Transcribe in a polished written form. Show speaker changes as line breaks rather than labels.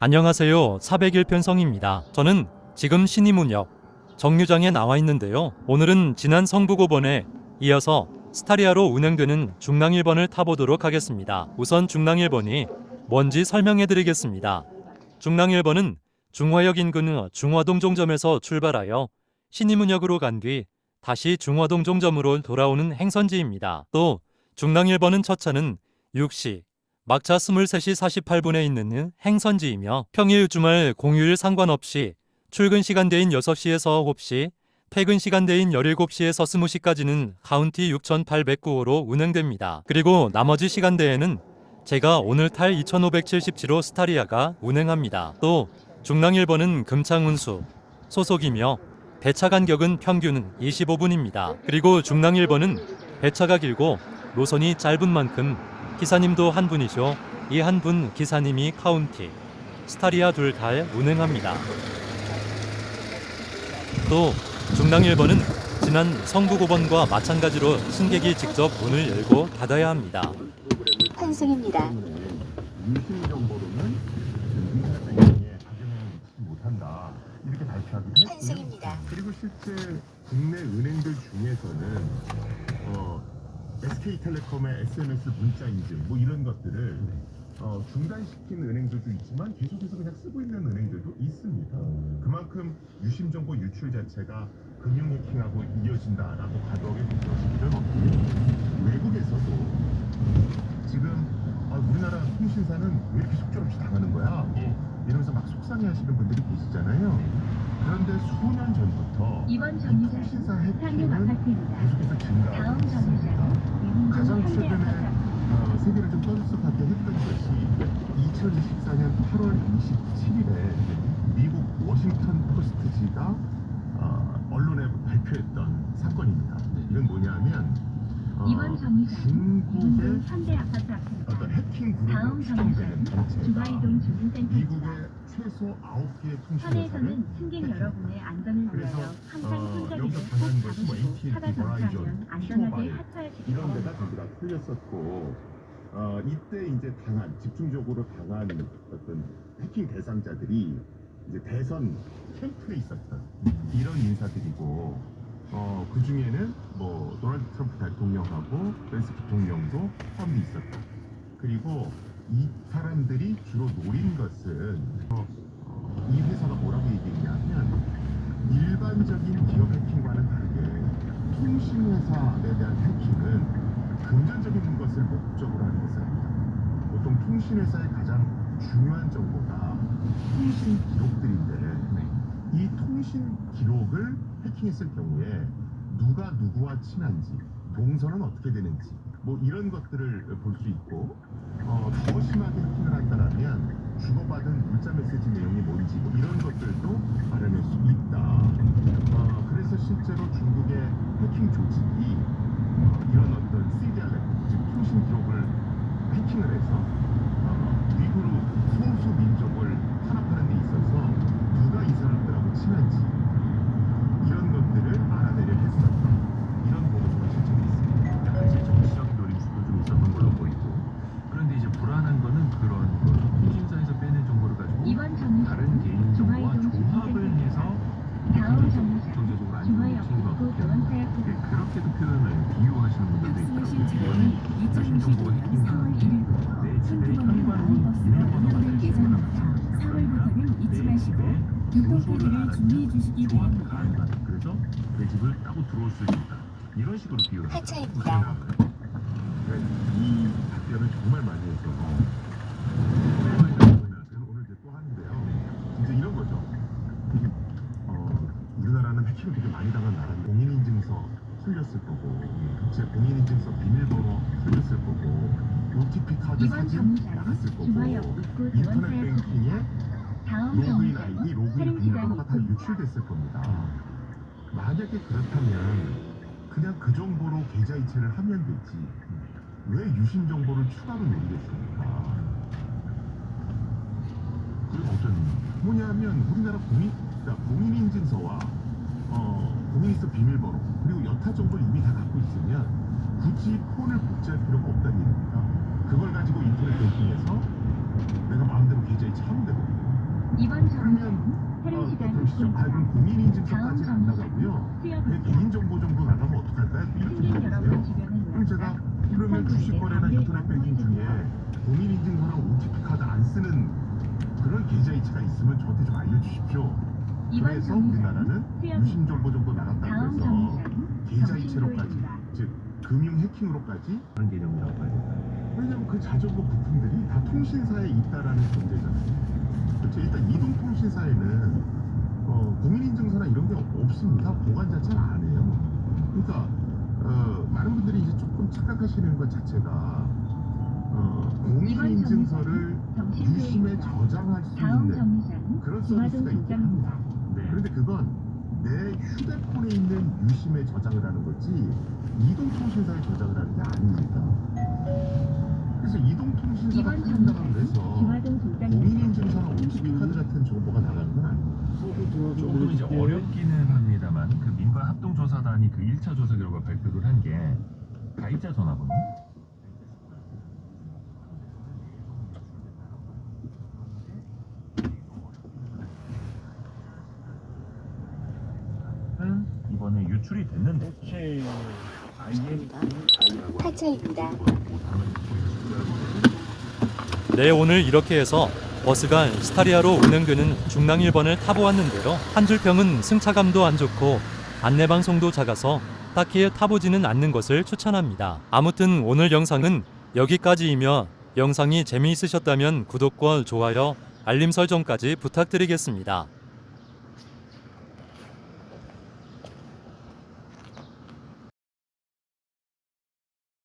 안녕하세요. 401편 성입니다. 저는 지금 신이문역 정류장에 나와 있는데요. 오늘은 지난 성북5번에 이어서 스타리아로 운행되는 중랑 1번을 타보도록 하겠습니다. 우선 중랑 1번이 뭔지 설명해 드리겠습니다. 중랑 1번은 중화역 인근 중화동 종점에서 출발하여 신이문역으로 간 뒤 다시 중화동 종점으로 돌아오는 행선지입니다. 또 중랑 1번은 첫 차는 6시 막차 23시 48분에 있는 행선지이며 평일 주말 공휴일 상관없이 출근 시간대인 6시에서 9시, 퇴근 시간대인 17시에서 20시까지는 카운티 6809호로 운행됩니다. 그리고 나머지 시간대에는 제가 오늘 탈 2577호 스타리아가 운행합니다. 또 중랑 1번은 금창운수 소속이며 배차 간격은 평균 25분입니다. 그리고 중랑 1번은 배차가 길고 노선이 짧은 만큼 기사님도 한 분이죠. 이 한 분 기사님이 카운티 스타리아 둘 다 운행합니다. 또 중랑 1번은 지난 성북 5번과 마찬가지로 승객이 직접 문을 열고 닫아야 합니다.
환승입니다.
유심 정보로는 위생에 적용하지 못한다 이렇게 발표하기도 했고요.
환승입니다.
그리고 실제 국내 은행들 중에서는 SK텔레콤의 SMS 문자 인증 뭐 이런 것들을 중단시킨 은행들도 있지만 계속해서 그냥 쓰고 있는 은행들도 있습니다. 그만큼 유심 정보 유출 자체가 금융 해킹하고 이어진다라고 과도하게 걱정하실 필요는 없고요. 외국에서도 지금 우리나라 통신사는 왜 이렇게 속절없이 당하는 거야? 이러면서 막 속상해하시는 분들이 계시잖아요. 그런데 수년 전부터
이번
이
정류장
통신사
상륙
해킹은
아파트입니다.
계속해서 증가하고
다음
있습니다.
정류장
가장
현대
최근에
아파트
세계를 좀 떠들썩하게 했던 것이 2024년 8월 27일에 미국 워싱턴 포스트지가 언론에 발표했던 사건입니다. 이건 뭐냐면
이번 정류장
중국의
현대 아파트 앞입니다.
어떤 해킹 그룹으로
다음
추정되는
정류장
단체가
주가이동 주민센터입니다.
미국의 최소 9개의 통신회사를
현에서는 승객 여러분의 안전을
그래서
위하여 항상 손잡이를
여기서
꼭
당한 것이 뭐
잡으시고
AT&T,
차가
버라이전,
정차하면 안전하게
티모바일
하차하시기
이런 데가
바랍니다.
전부 다 털렸었고 이때 이제 집중적으로 당한 어떤 해킹 대상자들이 이제 대선 캠프에 있었던 이런 인사들이고 그 중에는 뭐 도널드 트럼프 대통령하고 벤스 대통령도 포함돼 있었다. 그리고 이 사람들이 주로 노린 것은 이 회사가 뭐라고 얘기했냐면 일반적인 기업 해킹과는 다르게 통신회사에 대한 해킹은 금전적인 것을 목적으로 하는 회사입니다. 보통 통신회사의 가장 중요한 정보가 통신 기록들인데 이 통신 기록을 해킹했을 경우에 누가 누구와 친한지, 동선은 어떻게 되는지 뭐 이런 것들을 볼 수 있고 더 심하게 해킹을 한다면 주고받은 문자 메시지 내용이 뭔지 뭐 이런 것들도 알아낼 수 있다. 그래서 실제로 중국의 해킹 조직이 이런 어떤 CDR 레코드, 즉 통신 기록을 해킹을 해서 위구르 소수 민족을 탄압하는 데 있어서 누가 이 사람들하고 친한지 이런 것들을 알아내려 했었다. 이런 보고서가 실제로 있습니다.
약간 이제 정치적인 노림수도 좀 있었던 걸로 보이고, 그런데 이제 불안한 거는 그런 통신사에서 빼낸 정보를 가지고
이번 정류장
다른 개인 정보와
중화이동
조합을
주민센터입니다.
해서
다음 정류장
경제적으로 안 좋은
중화역
친구가
그리고 교원사역
이게 그렇게도 표현을 비유하시는 분들도
박수신
있더라고요.
차량이
이거는 통신 정보가
2022년
해킹당한
4월
게
1일부터
내 집에
신규번호
현관문
마을버스로
비밀번호가
운영될
될 수는
예정입니다. 4월부터는 잊지 마시고 교통카드를 준비해 주시기
조합
바랍니다.
가능하다. 그래서 내 집을 따고 들어올 수 있다. 이런 식으로 비유를
하차입니다.
이 답변을 정말 많이 해서 오늘 이제 또 하는데요. 진짜 이런 거죠. 이게 우리나라는 해킹을 되게 많이 당한 나라인데 공인인증서 틀렸을 거고, 제 공인인증서 비밀번호 틀렸을 거고, OTP 카드
이번
사진
정류장
나갔을 거고,
중화역 입구
인터넷
교원사역
뱅킹에
다음
로그인
정류장
아이디, 로그인
촬영기간
비밀번호가 다
입구입니다.
유출됐을 겁니다. 만약에 그렇다면 그냥 그 정보로 계좌 이체를 하면 되지 왜 유심 정보를 추가로 내리겠습니까? 그리고 어떤 뭐냐면 우리나라 공인인증서와 공인인증서 비밀번호 그리고 여타 정보를 이미 다 갖고 있으면 굳이 폰을 복제할 필요가 없다는 얘기입니다. 그걸 가지고 인터넷 뱅킹에서 내가 마음대로 계좌 이체하면 되거든요.
이번
그러면
정류장은 할인 시간
그러시죠. 아, 그럼
있습니다.
공인인증서까지는 안 나가고요.
수역
내 개인정보 정도 나가면 어떡할까요? 이렇게
승객 여러분
생각하세요.
주변을
그럼 제가 그러면 주식거래나 인터넷 뱅킹 중에 공인인증서랑 OTP 카드 안 쓰는 그런 계좌이체가 있으면 저한테 좀 알려주십시오.
이번
그래서
정류장은
우리나라는
수역
유심정보 정도 나갔다고
다음
해서
정류장은
계좌이체로까지,
정신도입니다.
즉 금융 해킹으로까지.
그런 개념이라고 봐야 될까요?
왜냐면 그 자전거 부품들이 다 통신사에 있다라는 전제잖아요. 그렇죠. 일단 이동통신사에는 공인인증서나 이런 게 없습니다. 보관 자체를 안 해요. 그러니까 많은 분들이 이제 조금 착각하시는 것 자체가 공인인증서를 유심에 저장할 수
다음
있는
정류장은
그런
기화동
서비스가 있긴
종점입니다.
합니다.
네.
그런데 그건 내 휴대폰에 있는 유심에 저장을 하는 거지 이동통신사에 저장을 하는 게 아닙니다. 그래서 이동통신사가
이번
판단을
정류장은
해서
기화동 종점입니다.
공인인증서나 OTP 카드 같은 정보가 나가는 건 아닙니다.
조금 이제 어렵기는 합니다만 그 민관 합동조사단이 그 1차 조사 결과 발표를 한 게 가입자 전화번호 이번에 유출이 됐는데
하차입니다.
네, 오늘 이렇게 해서 버스가 스타리아로 운행되는 중랑 1번을 타보았는데요. 한 줄 평은 승차감도 안 좋고 안내방송도 작아서 딱히 타보지는 않는 것을 추천합니다. 아무튼 오늘 영상은 여기까지이며 영상이 재미있으셨다면 구독과 좋아요, 알림 설정까지 부탁드리겠습니다.